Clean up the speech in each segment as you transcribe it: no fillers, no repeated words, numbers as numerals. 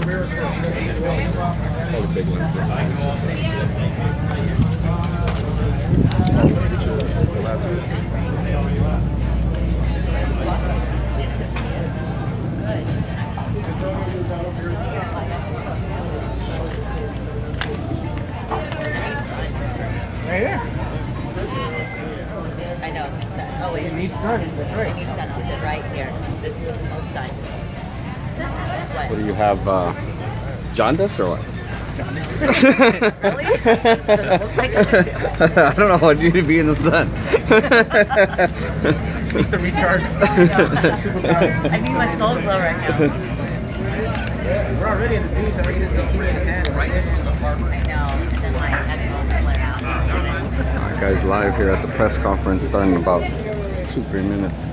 the big one. Right here. I know. Oh wait. You need sun. That's I right. need sun. I'll sit right here. This is the most sun. What? What do you have, jaundice or what? Really? Does it look like it? I don't know, what do you need to be in the sun? Needs to recharge. I need my soul glow right now. We're already in the beach. Already in the right. I know. And then my headphones flare out. Alright guys, live here at the press conference starting in about 2-3 minutes.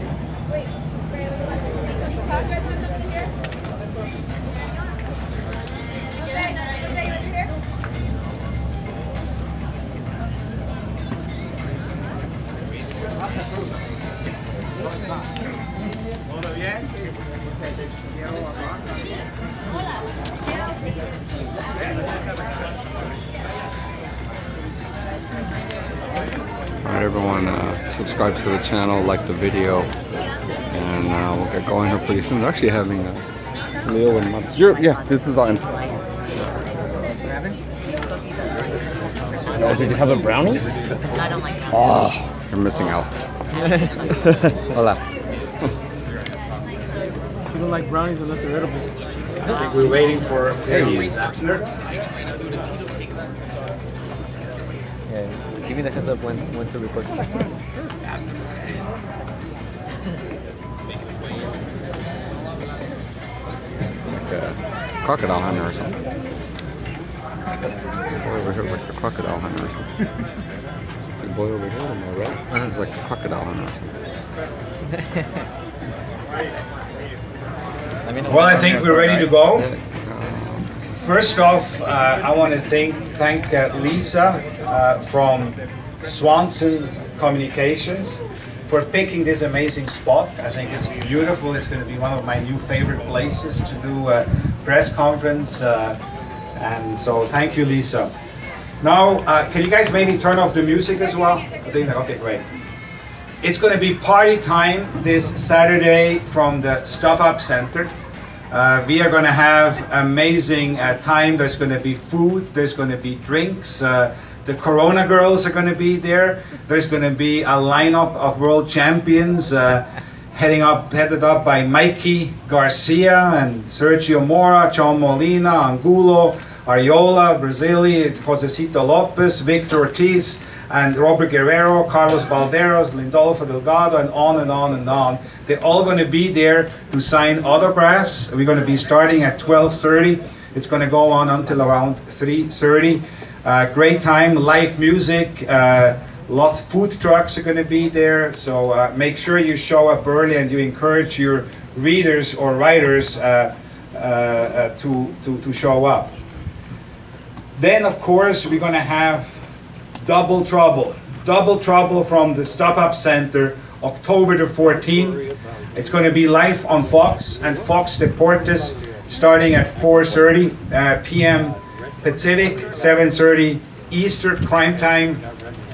Alright everyone, subscribe to the channel, like the video, and we'll get going here pretty soon. They're actually having Leo and Mom. Yeah, this is on. Oh, did you have a brownie? I don't like that. Oh, you're missing out. Hola. You don't like brownies unless they're edible. I think we're waiting for Hey. Yeah, give me the heads up when to record. Like a crocodile hunter or something. Boy over here like the crocodile hunter or something. The boy over here on my right, it's like a crocodile hunter or something. Well, I think we're ready to go. First off, I want to thank Lisa from Swanson Communications for picking this amazing spot. I think it's beautiful. It's going to be one of my new favorite places to do a press conference. And so thank you, Lisa. Now, can you guys maybe turn off the music as well? I think, okay, great. It's going to be party time this Saturday from the Stop Up Center. We are going to have amazing time. There's going to be food. There's going to be drinks. The Corona girls are going to be there. There's going to be a lineup of world champions headed up by Mikey Garcia and Sergio Mora, John Molina, Angulo, Ariola, Brazili, Josecito Lopez, Victor Ortiz, and Robert Guerrero, Carlos Valderas, Lindolfo Delgado, and on and on and on. They're all going to be there to sign autographs. We're going to be starting at 12:30. It's going to go on until around 3:30. Great time, live music, lots of food trucks are going to be there. So make sure you show up early and you encourage your readers or writers to show up. Then, of course, we're going to have Double Trouble from the Stop Up Center, October the 14th. It's going to be live on Fox and Fox Deportes, starting at 4:30 p.m. Pacific, 7:30 Eastern prime time,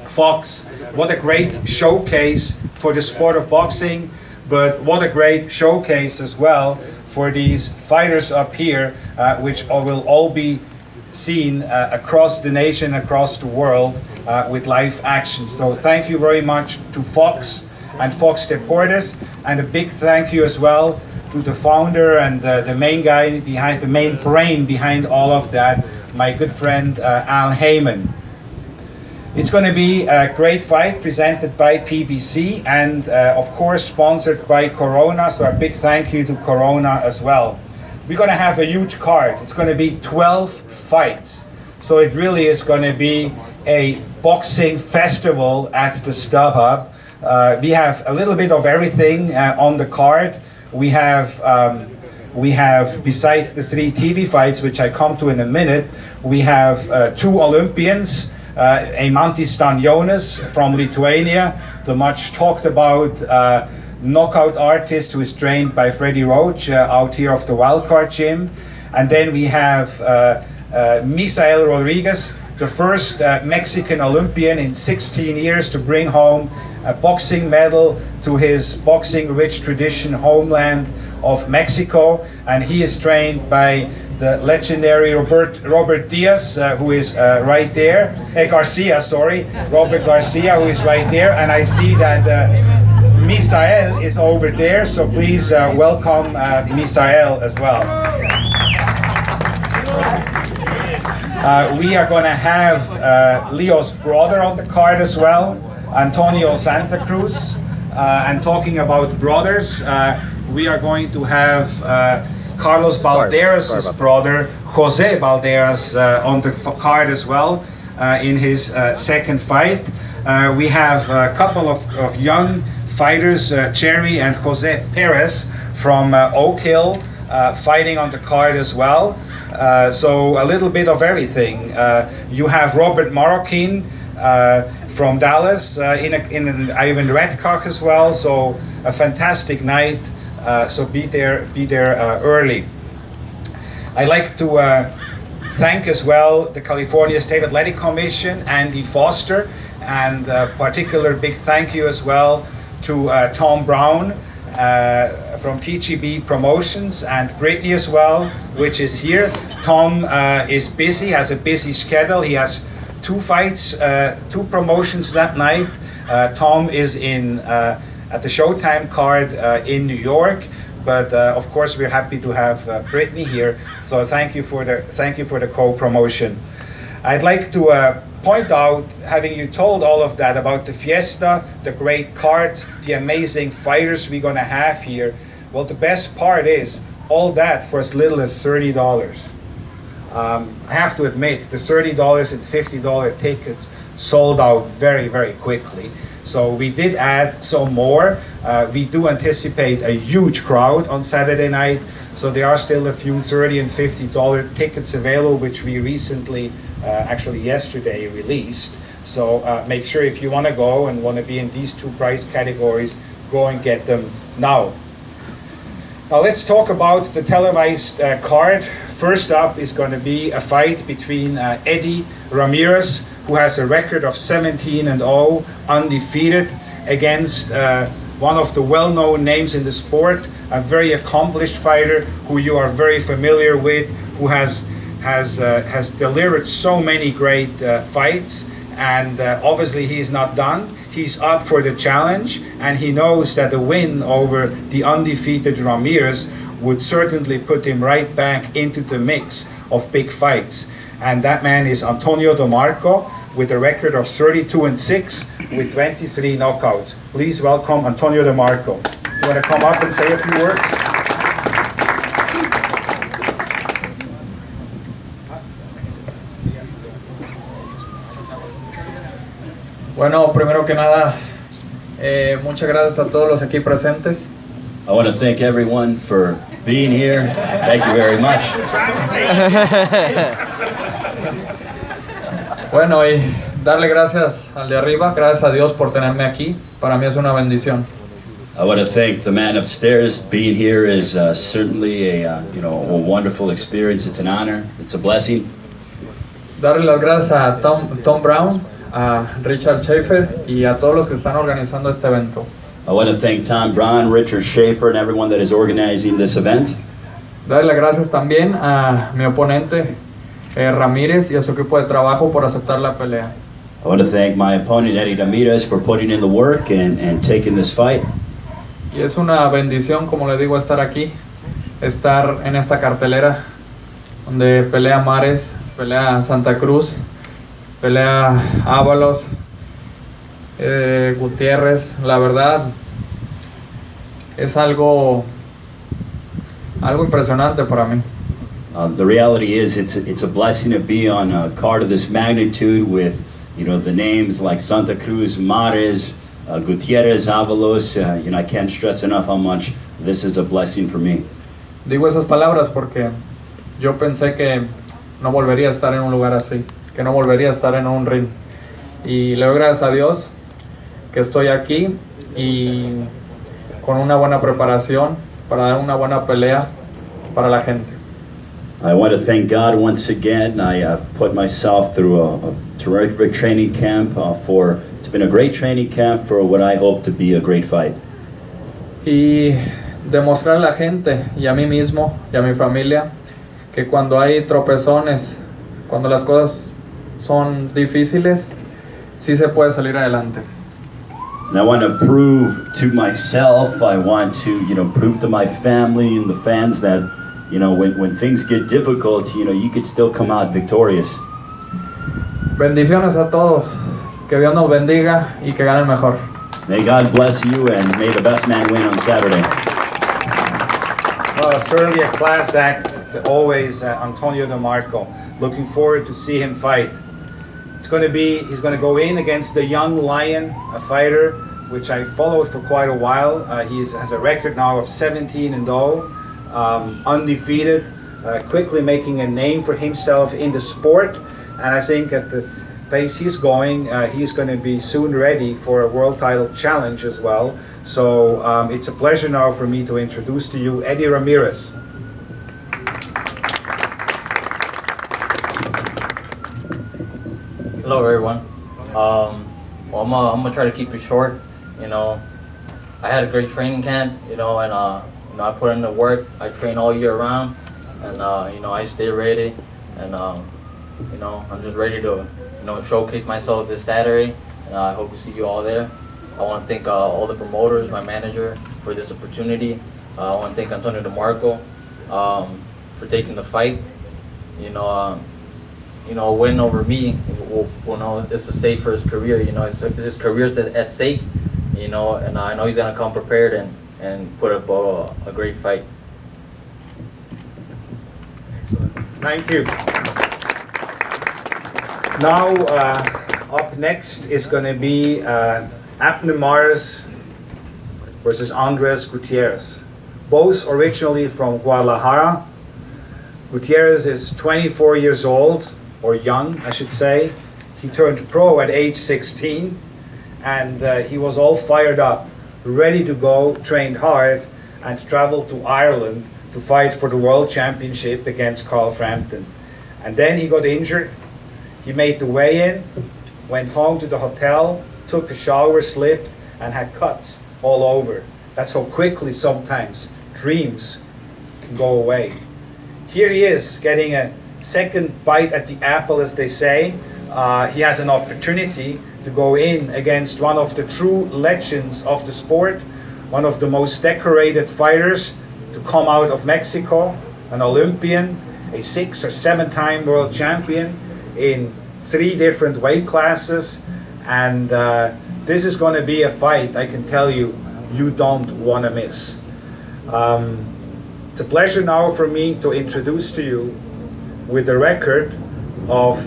Fox. What a great showcase for the sport of boxing, but what a great showcase as well for these fighters up here, which will all be seen across the nation, across the world, with live action. So thank you very much to Fox and Fox Deportes, and a big thank you as well to the founder and the main guy behind, the main brain behind all of that, my good friend Al Heyman. It's going to be a great fight presented by PBC and of course sponsored by Corona, so a big thank you to Corona as well. We're going to have a huge card. It's going to be 12 fights. So it really is going to be a boxing festival at the StubHub. We have a little bit of everything on the card. We have, besides the 3 TV fights, which I come to in a minute, we have 2 Olympians, Eimantas Stanionis from Lithuania, the much talked about knockout artist who is trained by Freddie Roach out here of the Wildcard Gym. And then we have Misael Rodriguez, the first Mexican Olympian in 16 years to bring home a boxing medal to his boxing-rich tradition homeland of Mexico. And he is trained by the legendary Robert Diaz, who is right there. Garcia, sorry. Robert Garcia, who is right there. And I see that Misael is over there, so please welcome Misael as well. We are going to have Leo's brother on the card as well, Antonio Santa Cruz. And talking about brothers, we are going to have Carlos Balderas' brother, Jose Balderas, on the card as well in his second fight. We have a couple of young fighters, Cherry and Jose Perez from Oak Hill, fighting on the card as well. So a little bit of everything. You have Robert Marroquin from Dallas in Ivan Redcock as well. So a fantastic night. So be there early. I'd like to thank as well the California State Athletic Commission, Andy Foster, and a particular big thank you as well to Tom Brown from TGB Promotions, and Brittany as well, which is here. Tom is busy, has a busy schedule. He has 2 fights, 2 promotions that night. Tom is in at the Showtime card in New York, but of course we're happy to have Brittany here. So thank you for the co-promotion. I'd like to point out, having you told all of that about the fiesta, the great cards, the amazing fighters we're going to have here. Well, the best part is all that for as little as $30. I have to admit, the $30 and $50 tickets sold out very, very quickly. So we did add some more. We do anticipate a huge crowd on Saturday night. So there are still a few $30 and $50 tickets available, which we recently, actually yesterday, released. So make sure if you want to go and want to be in these 2 price categories, go and get them now. Now let's talk about the televised card. First up is going to be a fight between Eddie Ramirez, who has a record of 17-0, undefeated, against one of the well-known names in the sport, a very accomplished fighter who you are very familiar with, who has delivered so many great fights, and obviously he's not done. He's up for the challenge, and he knows that a win over the undefeated Ramirez would certainly put him right back into the mix of big fights. And that man is Antonio DeMarco, with a record of 32-6 with 23 knockouts. Please welcome Antonio DeMarco. You want to come up and say a few words? Bueno, primero que nada, muchas gracias a todos los aquí presentes. I want to thank everyone for being here. Thank you very much. Bueno, y darle gracias al de arriba, gracias a Dios por tenerme aquí. Para mí es una bendición. I want to thank the man upstairs. Being here is certainly a wonderful experience. It's an honor. It's a blessing. Darle las gracias a Tom Brown, a Richard Schaefer y a todos los que están organizando este evento. I want to thank Tom Brown, Richard Schaefer, and everyone that is organizing this event. Darle las gracias también a mi oponente Ramírez y a su equipo de trabajo por aceptar la pelea. I want to thank my opponent Eddie Ramirez for putting in the work and taking this fight. Y es una bendición, como le digo, estar aquí, estar en esta cartelera donde pelea Mares, pelea Santa Cruz, pelea Avalos, Gutierrez. La verdad es algo impresionante para mí. The reality is it's a blessing to be on a card of this magnitude with the names like Santa Cruz, Mares, Gutierrez, Avalos. I can't stress enough how much this is a blessing for me. Digo esas palabras porque yo pensé que no volvería a estar en un lugar así, que no volvería a estar en un ring. Y le doy gracias a Dios que estoy aquí y con una buena preparación para dar una buena pelea para la gente. I want to thank God once again. I have put myself through a terrific training camp it's been a great training camp for what I hope to be a great fight. Y demostrar a la gente y a mí mismo y a mi familia que cuando hay tropezones, cuando las cosas son difíciles, sí se puede salir adelante. And I want to prove to myself, I want to, prove to my family and the fans that, when things get difficult, you could still come out victorious. Bendiciones a todos, que Dios nos bendiga y que gane el mejor. May God bless you and may the best man win on Saturday. Well, certainly a class act, always Antonio DeMarco. Looking forward to see him fight. He's going to go in against the young lion, a fighter which I followed for quite a while. He has a record now of 17-0, undefeated, quickly making a name for himself in the sport. And I think at the pace he's going, he's going to be soon ready for a world title challenge as well. So it's a pleasure now for me to introduce to you Eddie Ramirez. Hello everyone. Well, I'm gonna try to keep it short. I had a great training camp. And I put in the work. I train all year round, and I stay ready. And I'm just ready to showcase myself this Saturday. And I hope to see you all there. I want to thank all the promoters, my manager, for this opportunity. I want to thank Antonio DeMarco for taking the fight. A win over me, it's to save for his career. His career's at stake. And I know he's gonna come prepared and put up a great fight. Thank you. Now, up next is going to be Abner Mares versus Andres Gutierrez. Both originally from Guadalajara. Gutierrez is 24 years old, or young, I should say. He turned pro at age 16, and he was all fired up, ready to go, trained hard, and traveled to Ireland to fight for the World Championship against Carl Frampton. And then he got injured. He made the weigh-in, went home to the hotel, took a shower, slipped, and had cuts all over. That's how quickly sometimes dreams can go away. Here he is, getting a second bite at the apple, as they say. He has an opportunity to go in against one of the true legends of the sport, one of the most decorated fighters to come out of Mexico, an Olympian, a 6 or 7 time world champion in 3 different weight classes. And this is going to be a fight, I can tell you, you don't want to miss. It's a pleasure now for me to introduce to you, with a record of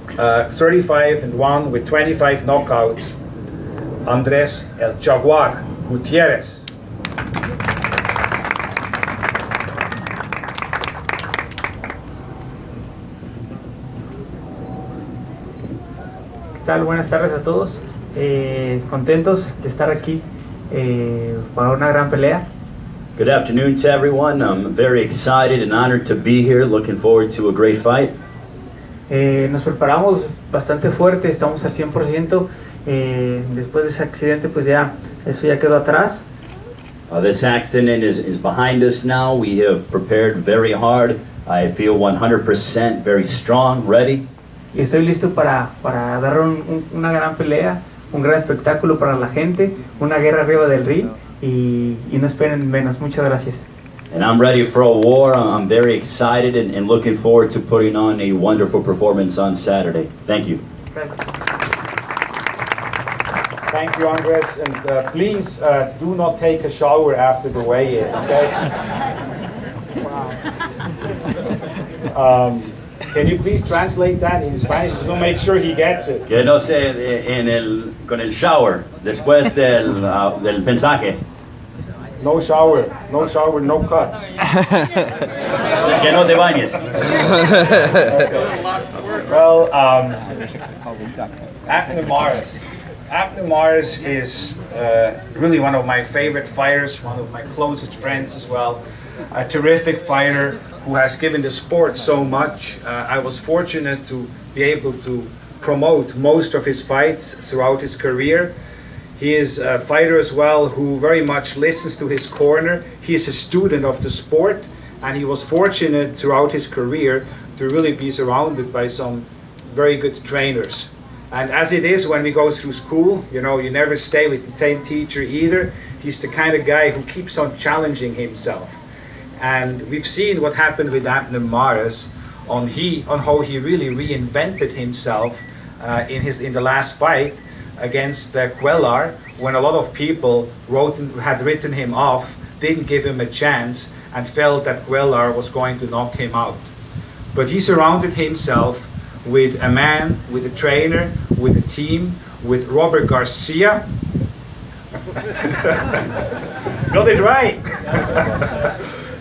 35-1 with 25 knockouts, Andres El Jaguar Gutierrez. ¿Qué tal? Buenas tardes a todos. Contentos de estar aquí para una gran pelea. Good afternoon to everyone. I'm very excited and honored to be here. Looking forward to a great fight. Nos preparamos bastante fuerte, estamos al 100%. Después de ese accidente, pues ya eso ya quedó atrás. This accident is behind us now. We have prepared very hard. I feel 100% very strong, ready. Y estoy listo para dar una gran pelea, un gran espectáculo para la gente, una guerra arriba del ring. Y no esperen menos. Muchas gracias. And I'm ready for a war. I'm very excited and looking forward to putting on a wonderful performance on Saturday. Thank you. Thank you, Andres. And please do not take a shower after the weigh-in, okay? Wow. Can you please translate that in Spanish? Just to make sure he gets it. Que no sé con el shower después del mensaje. No shower, no cuts. Que no te bañes. Okay. Well, Abner Mares, Abner Mares is really one of my favorite fighters, one of my closest friends as well. A terrific fighter who has given the sport so much. I was fortunate to be able to promote most of his fights throughout his career. He is a fighter as well who very much listens to his corner. He is a student of the sport, and he was fortunate throughout his career to really be surrounded by some very good trainers. And as it is when we go through school, you know, you never stay with the same teacher either. He's the kind of guy who keeps on challenging himself. And we've seen what happened with Abner Mares on how he really reinvented himself in the last fight against Cuellar, when a lot of people had written him off, didn't give him a chance, and felt that Cuellar was going to knock him out. But he surrounded himself with a man, with a trainer, with a team, with Robert Garcia. Got it right.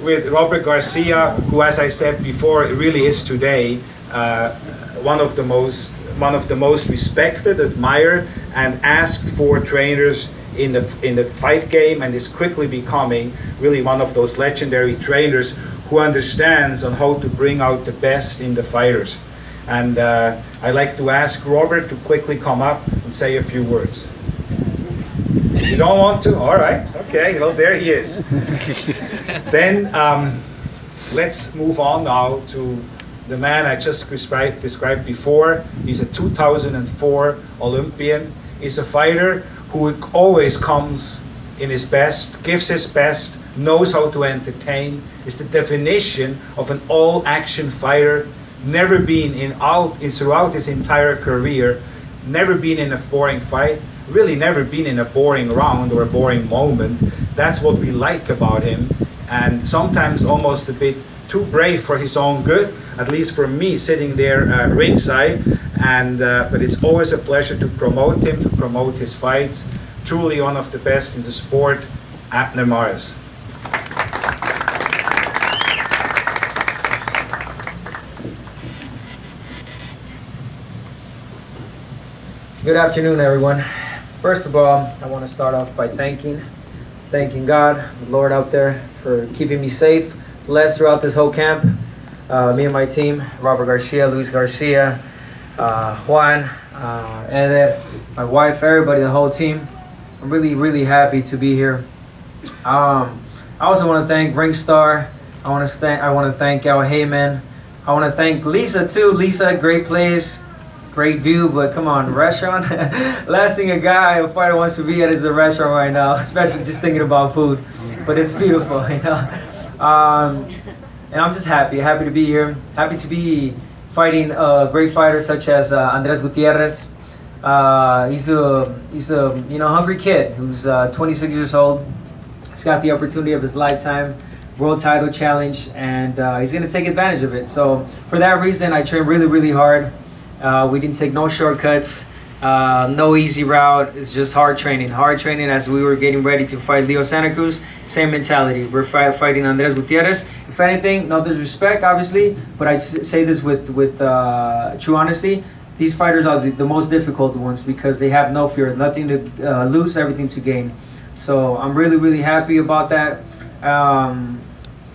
With Robert Garcia, who, as I said before, really is today one of the most respected, admired, and asked for trainers in the fight game, and is quickly becoming really one of those legendary trainers who understands on how to bring out the best in the fighters. And I'd like to ask Robert to quickly come up and say a few words. You don't want to? All right. Okay. Well, there he is. Then let's move on now to the man I just described before. He's a 2004 Olympian. He's a fighter who always comes in his best, gives his best, knows how to entertain, is the definition of an all-action fighter, never been throughout his entire career, never been in a boring fight, really never been in a boring round or a boring moment. That's what we like about him, and sometimes almost a bit too brave for his own good, at least for me sitting there ringside. And but it's always a pleasure to promote him, to promote his fights. Truly one of the best in the sport, Abner Mares. Good afternoon, everyone. First of all, I want to start off by thanking God, the Lord out there, for keeping me safe, blessed throughout this whole camp. Me and my team, Robert Garcia, Luis Garcia, Juan, Eder, my wife, everybody, the whole team. I'm really, really happy to be here. I also want to thank Ringstar. I want to thank Al Heyman. I want to thank Lisa too. Lisa, great place, great view, but come on, restaurant. Last thing a fighter wants to be at is a restaurant right now, especially just thinking about food. But it's beautiful, you know. And I'm just happy to be here. Happy to be fighting great fighters such as Andres Gutierrez. He's a hungry kid who's 26 years old. He's got the opportunity of his lifetime, world title challenge, and he's going to take advantage of it. So for that reason, I train really, really hard. We didn't take no shortcuts, no easy route. It's just hard training as we were getting ready to fight Leo Santa Cruz. Same mentality. We're fighting Andres Gutierrez. If anything, no disrespect, obviously, but I say this with true honesty. These fighters are the most difficult ones because they have no fear, nothing to lose, everything to gain. So I'm really, really happy about that.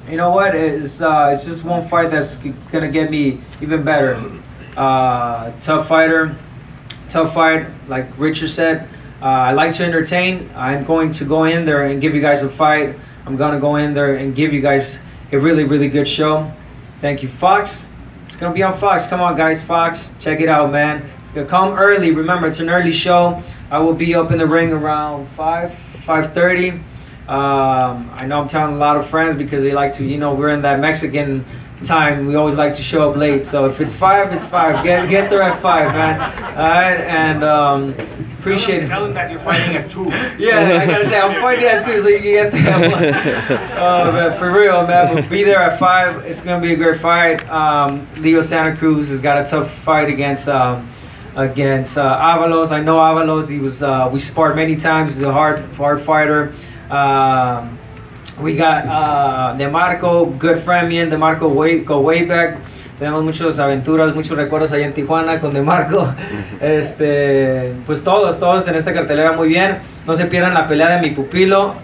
You know what? It's just one fight that's gonna get me even better. Tough fight, like Richard said. I like to entertain. I'm going to go in there and give you guys a fight. I'm gonna go in there and give you guys a really, really good show. Thank you, Fox. It's gonna be on Fox. Come on, guys, Fox. Check it out, man. It's gonna come early. Remember, it's an early show. I will be up in the ring around 5:30. I know I'm telling a lot of friends because they like to, we're in that Mexican time. We always like to show up late. So if it's 5, it's 5. Get there at 5, man. All right, and appreciate it. Tell them that you're fighting at 2. Yeah, I gotta say I'm fighting at 2, so you can get there. Man, for real, man. But be there at 5. It's gonna be a great fight. Leo Santa Cruz has got a tough fight against Avalos. I know Avalos. He was we sparred many times. He's a hard fighter. We got DeMarco, good friend. Me and DeMarco go way back. tenemos muchas aventuras, muchos recuerdos allá en Tijuana con DeMarco. Pues todos en esta cartelera muy bien. No se pierdan la pelea de mi pupilo,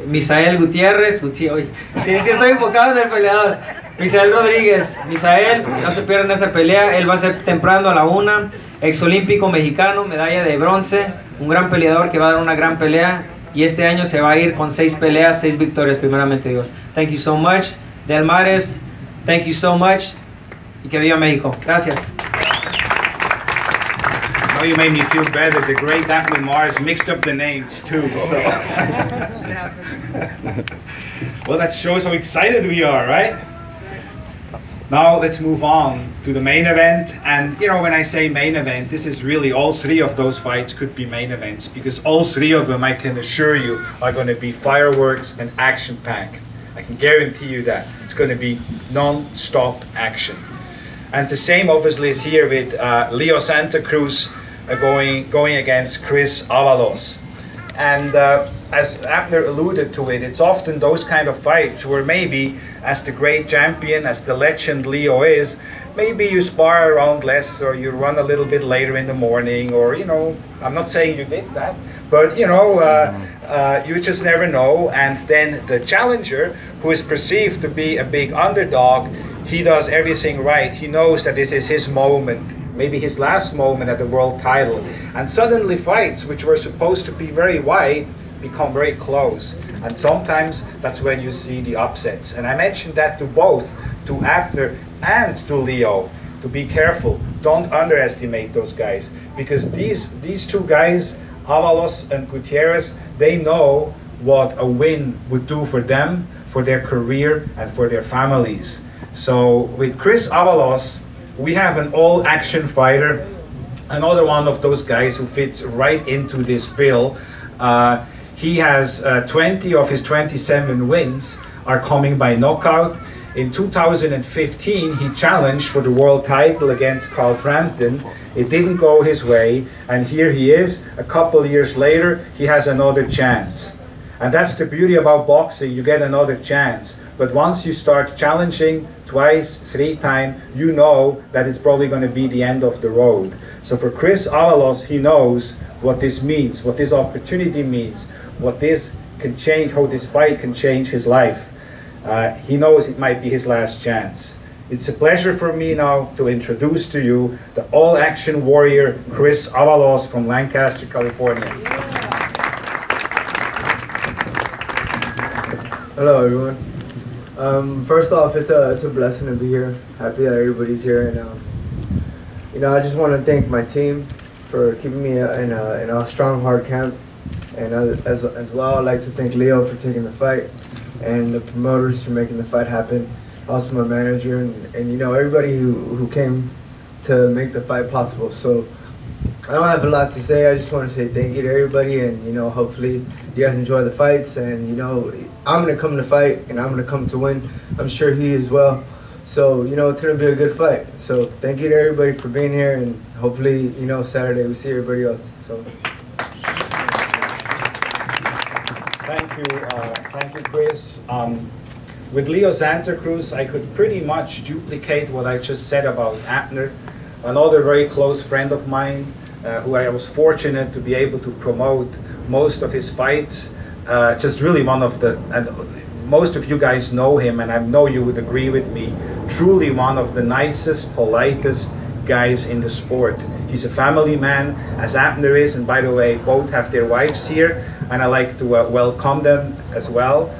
Misael Gutierrez. Sí, es que estoy enfocado en el peleador. Misael Rodríguez. Misael, no se pierdan esa pelea. Él va a ser temprano a la 1. Exolímpico mexicano, medalla de bronce. Un gran peleador que va a dar una gran pelea. Y este año se va a ir con 6 peleas, 6 victorias, primeramente Dios. Thank you so much. Del Mares, thank you so much. Y que viva México. Gracias. Now you made me feel better. The great Abner Mars mixed up the names too. So. Well, that shows how excited we are, right? Now let's move on to the main event. And you know, when I say main event, this is really all 3 of those fights could be main events, because all 3 of them, I can assure you, are going to be fireworks and action-packed. I can guarantee you that. It's going to be non-stop action. And the same obviously is here with Leo Santa Cruz going against Cruz Avalos. And as Abner alluded to it, it's often those kind of fights where maybe, as the great champion, as the legend Leo is, maybe you spar around less, or you run a little bit later in the morning, or, you know, I'm not saying you did that, but, you know, you just never know. And then the challenger, who is perceived to be a big underdog, he does everything right. He knows that this is his moment, maybe his last moment at the world title. And suddenly fights which were supposed to be very wide become very close. And sometimes that's when you see the upsets. And I mentioned that to both, to Abner and to Leo, to be careful. Don't underestimate those guys. Because these 2 guys, Avalos and Gutierrez, they know what a win would do for them, for their career, and for their families. So with Cruz Avalos, we have an all-action fighter, another one of those guys who fits right into this bill. He has 20 of his 27 wins are coming by knockout. In 2015, he challenged for the world title against Carl Frampton. It didn't go his way, and here he is. A couple years later, he has another chance. And that's the beauty about boxing, you get another chance. But once you start challenging twice, 3 times, you know that it's probably going to be the end of the road. So for Cruz Avalos, he knows what this means, what this opportunity means, what this can change, how this fight can change his life. He knows it might be his last chance. It's a pleasure for me now to introduce to you the all-action warrior, Cruz Avalos from Lancaster, California. Hello, everyone. First off, it's a blessing to be here. Happy that everybody's here, and you know, I just want to thank my team for keeping me in a strong, hard camp, and as well, I'd like to thank Leo for taking the fight, and the promoters for making the fight happen. Also, my manager, and you know, everybody who came to make the fight possible. So I don't have a lot to say. I just want to say thank you to everybody, and you know, hopefully you guys enjoy the fights. And you know, I'm gonna come to fight, and I'm gonna come to win. I'm sure he is well. So you know, it's gonna be a good fight. So thank you to everybody for being here, and hopefully, you know, Saturday we see everybody else. So thank you, Chris. With Leo Santa Cruz, I could pretty much duplicate what I just said about Abner, another very close friend of mine, who I was fortunate to be able to promote most of his fights. Just really one of the, and most of you guys know him, and I know you would agree with me, truly one of the nicest, politest guys in the sport. He's a family man, as Abner is, and by the way, both have their wives here, and I like to welcome them as well.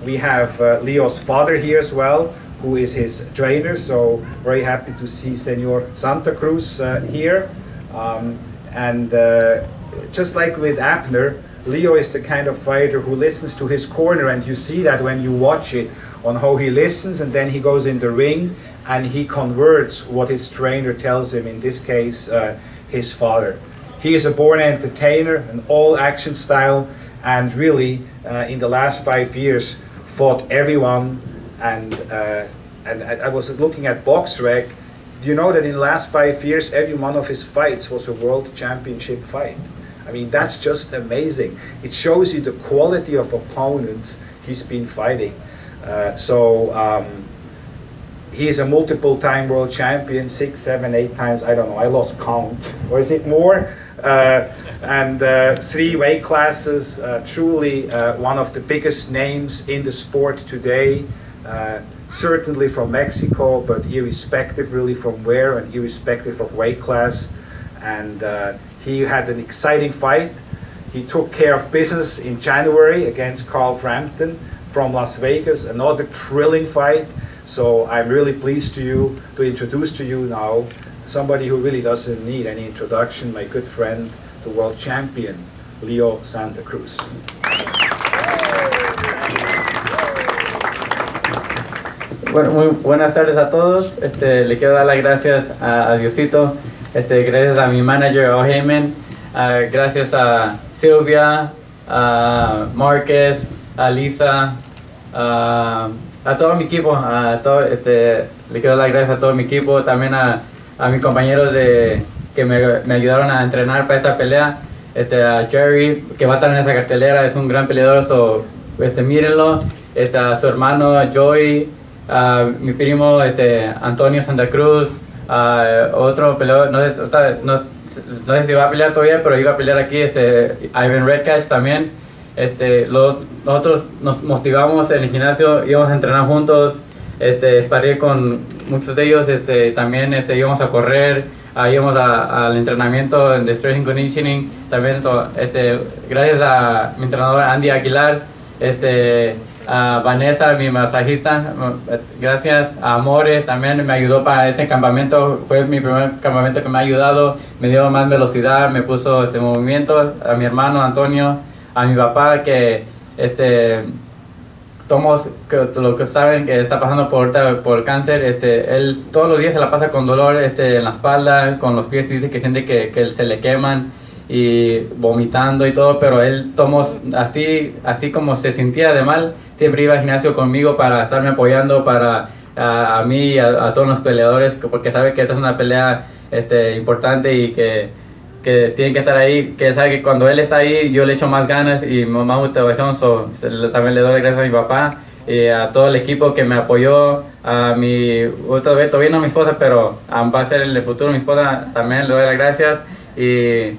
We have Leo's father here as well, who is his trainer, so very happy to see Senor Santa Cruz here. Just like with Abner, Leo is the kind of fighter who listens to his corner, and you see that when you watch it, on how he listens, and then he goes in the ring and he converts what his trainer tells him, in this case, his father. He is a born entertainer, an all-action style, and really, in the last 5 years, fought everyone. And I was looking at BoxRec. Do you know that in the last 5 years, every one of his fights was a world championship fight? I mean, that's just amazing. It shows you the quality of opponents he's been fighting. he is a multiple-time world champion, 6, 7, 8 times, I don't know, I lost count. Or is it more? And 3 weight classes, truly one of the biggest names in the sport today. Certainly from Mexico, but irrespective really from where and irrespective of weight class. And he had an exciting fight. He took care of business in January against Carl Frampton from Las Vegas, another thrilling fight. So I'm really pleased to introduce to you now somebody who really doesn't need any introduction, my good friend, the world champion, Leo Santa Cruz. Bueno, muy buenas tardes a todos. Le quiero dar las gracias a Diosito, gracias a mi manager, O'Heyman, gracias a Silvia, a Márquez, a Lisa, a todo mi equipo, le quiero dar las gracias a todo mi equipo, también a mis compañeros que me ayudaron a entrenar para esta pelea, a Jerry, que va a estar en esa cartelera, es un gran peleador, mírenlo, a su hermano Joey, a mi primo Antonio Santa Cruz, otro peleador, no sé si va a pelear todavía, pero iba a pelear aquí, Ivan Redcash también. Nosotros nos motivamos en el gimnasio, íbamos a entrenar juntos, sparré con muchos de ellos, también íbamos a correr, íbamos al entrenamiento de strength and conditioning, también gracias a mi entrenador Andy Aguilar, a Vanessa, mi masajista, gracias a Amore, también me ayudó para este campamento, fue mi primer campamento que me ha ayudado, me dio más velocidad, me puso movimiento, a mi hermano Antonio, a mi papá que todos lo que saben que está pasando por cáncer, él todos los días se la pasa con dolor en la espalda, con los pies, dice que siente que se le queman y vomitando y todo, pero él así como se sentía de mal, siempre iba al gimnasio conmigo para estarme apoyando, para a mí y a todos los peleadores, porque sabe que esta es una pelea importante y que tienen que estar ahí, que sabe que cuando él está ahí yo le echo más ganas y más motivación, también le doy gracias a mi papá y a todo el equipo que me apoyó, a todavía no a mi esposa, pero va a ser el futuro mi esposa, también le doy las gracias y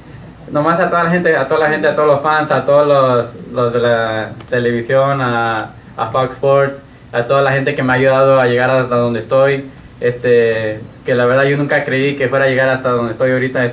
nomás a toda la gente, a todos los fans, a todos los de la televisión, a Fox Sports, a toda la gente que me ha ayudado a llegar hasta donde estoy, que la verdad yo nunca creí que fuera a llegar hasta donde estoy ahorita,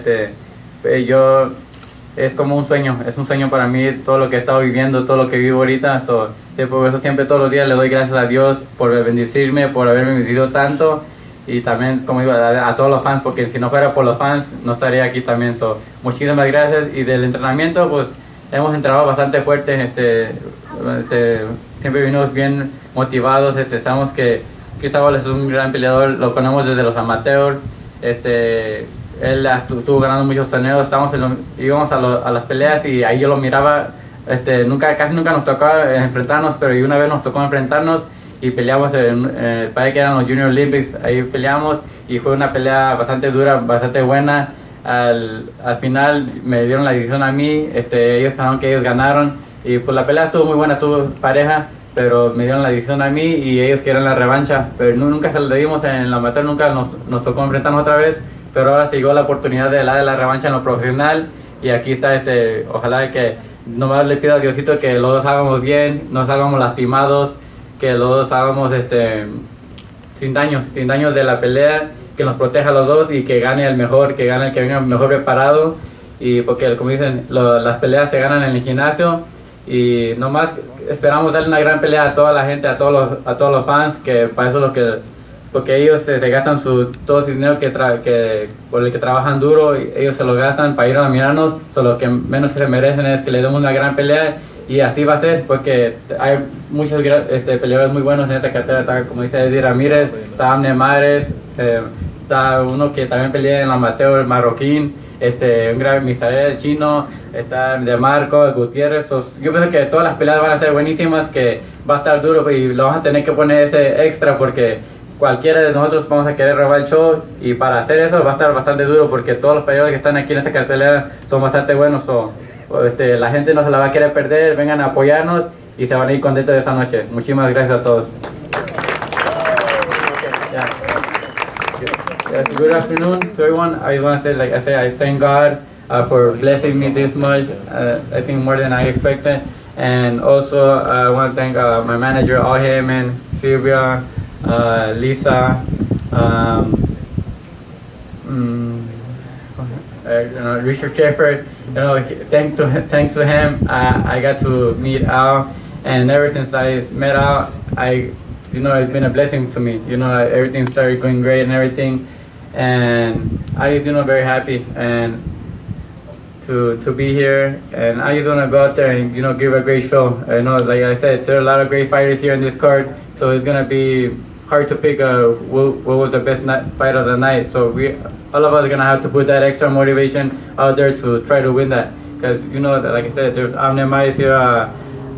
es como un sueño, es un sueño para mí todo lo que he estado viviendo, todo lo que vivo ahorita, por eso siempre todos los días le doy gracias a Dios por bendecirme, por haberme bendecido tanto y también, como digo, a todos los fans, porque si no fuera por los fans no estaría aquí también. Muchísimas gracias. Y del entrenamiento, pues hemos entrenado bastante fuerte, siempre venimos bien motivados, sabemos que Chris Avalos es un gran peleador, lo conocemos desde los amateurs, él estuvo ganando muchos torneos, íbamos a las peleas y ahí yo lo miraba, casi nunca nos tocaba enfrentarnos, pero una vez nos tocó enfrentarnos y peleamos en el país que eran los Junior Olympics, ahí peleamos y fue una pelea bastante dura, bastante buena. Al final me dieron la decisión a mí, ellos pensaron que ellos ganaron y pues la pelea estuvo muy buena, estuvo pareja, pero me dieron la decisión a mí y ellos querían la revancha, pero nunca se lo dimos en la amateur, nunca nos tocó enfrentarnos otra vez, pero ahora se llegó la oportunidad de la revancha en lo profesional y aquí está, ojalá que nomás le pido a Diosito que los dos hagamos bien, no salgamos lastimados, que los dos hagamos sin daños de la pelea, que nos proteja a los dos y que gane el mejor, que gane el que venga mejor preparado, y porque como dicen, las peleas se ganan en el gimnasio y nomás esperamos darle una gran pelea a toda la gente, a todos los fans, que para eso porque ellos se gastan todo ese dinero por el que trabajan duro, y ellos se lo gastan para ir a mirarnos, solo que menos que se merecen es que le demos una gran pelea. Y así va a ser, porque hay muchos peleadores muy buenos en esta cartera. Está, como dice Eddie Ramírez, está Amne Mares, está uno que también pelea en la amateur, el marroquín, un gran Misael chino, está de Marco, Gutierrez. Yo pienso que todas las peleas van a ser buenísimas, que va a estar duro y lo vamos a tener que poner ese extra porque cualquiera de nosotros vamos a querer robar el show, y para hacer eso va a estar bastante duro porque todos los peleadores que están aquí en esta cartelera son bastante buenos. La gente no se la va a querer perder, vengan a apoyarnos y se van a ir contentos de esta noche. Muchísimas gracias a todos. Yes, good afternoon to everyone. I want to say, like I said, I thank God for blessing me this much. I think more than I expected. And also, I want to thank my manager, Ahim, and Sylvia, Lisa, Richard Shepard. Thanks to him, I got to meet Al, and ever since I met Al, it's been a blessing to me. Everything started going great and everything, and I just, very happy and to be here. And I just want to go out there and, give a great show. I know, like I said, there are a lot of great fighters here in this card, so it's gonna be hard to pick what was the best fight of the night. So all of us are gonna have to put that extra motivation out there to try to win that. Because like I said, there's Amne Mais here,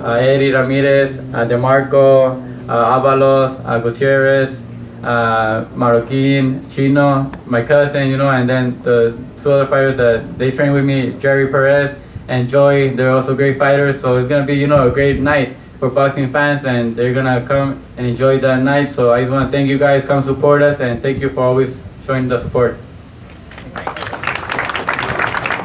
Eddie Ramirez, DeMarco, Avalos, Gutierrez, Marroquin, Chino, my cousin, and then the two other fighters that they train with me, Jerry Perez and Joy. They're also great fighters. So it's gonna be, a great night for boxing fans, and they're gonna come and enjoy that night. So I just want to thank you guys, come support us, and thank you for always showing the support.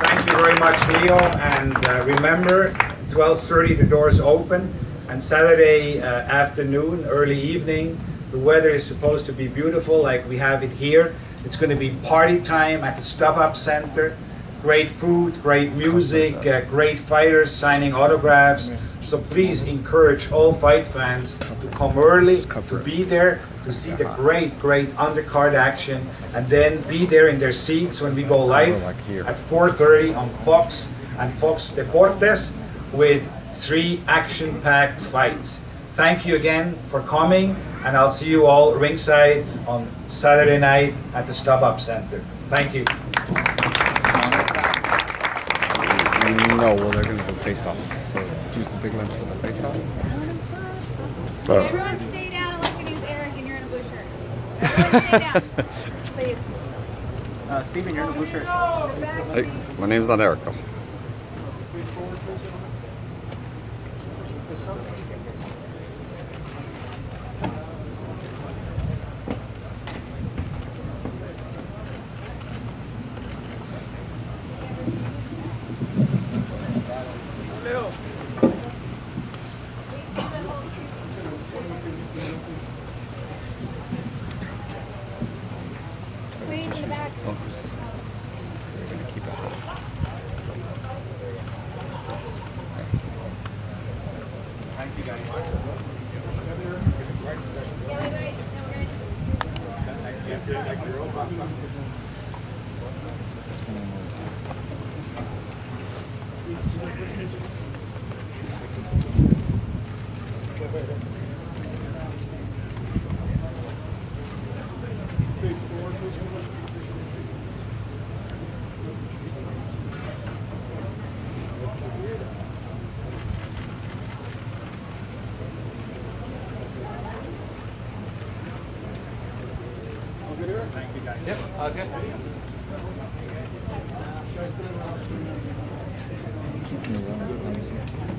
Thank you very much, Leo, and remember, 12:30 the doors open, and Saturday afternoon, early evening, the weather is supposed to be beautiful like we have it here. It's going to be party time at the Stop-Up Center. Great food, great music, great fighters signing autographs. So please encourage all fight fans to come early, to be there, to see the great undercard action, and then be there in their seats when we go live at 4:30 on Fox and Fox Deportes with 3 action-packed fights. Thank you again for coming, and I'll see you all ringside on Saturday night at the Stop-Up Center. Thank you. No, well, they're going to do face-offs. So use the big lens for the face-off. Everyone stay down unless your name's Eric and you're in a blue shirt. Everyone stay down, please. Steven, you're in a blue shirt. Hey, my name's not Eric, though. Wait in the back. They're going to keep it hot. Thank you, guys. Yeah, wait. Thank you, guys. Yep, okay.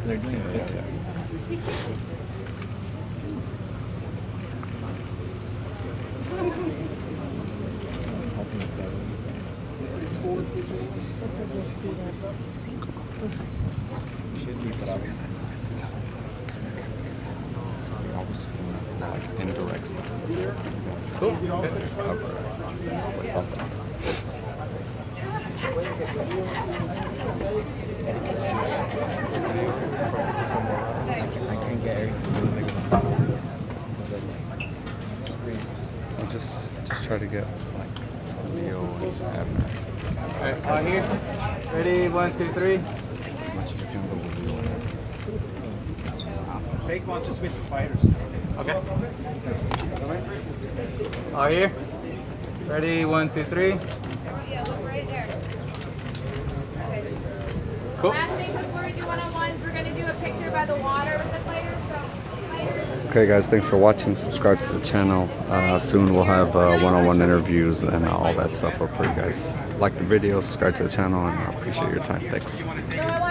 They're doing a big cut. Indirect stuff. Cool. Or something. I can't get everything to the bigger one. Just try to get like Leo and Abner. Alright, on here. Ready, 1, 2, 3. As much as you can with Leo. Take one just with the fighters. Okay. All here. Ready, 1, 2, 3. Yeah, look right there. Okay. Cool. Last thing before we do one-on-ones, we're going to do a picture by the water with the fighters. So, Okay guys, thanks for watching. Subscribe to the channel. Soon we'll have one-on-one interviews and all that stuff up for you guys. Like the video, subscribe to the channel, and I appreciate your time. Thanks. so I want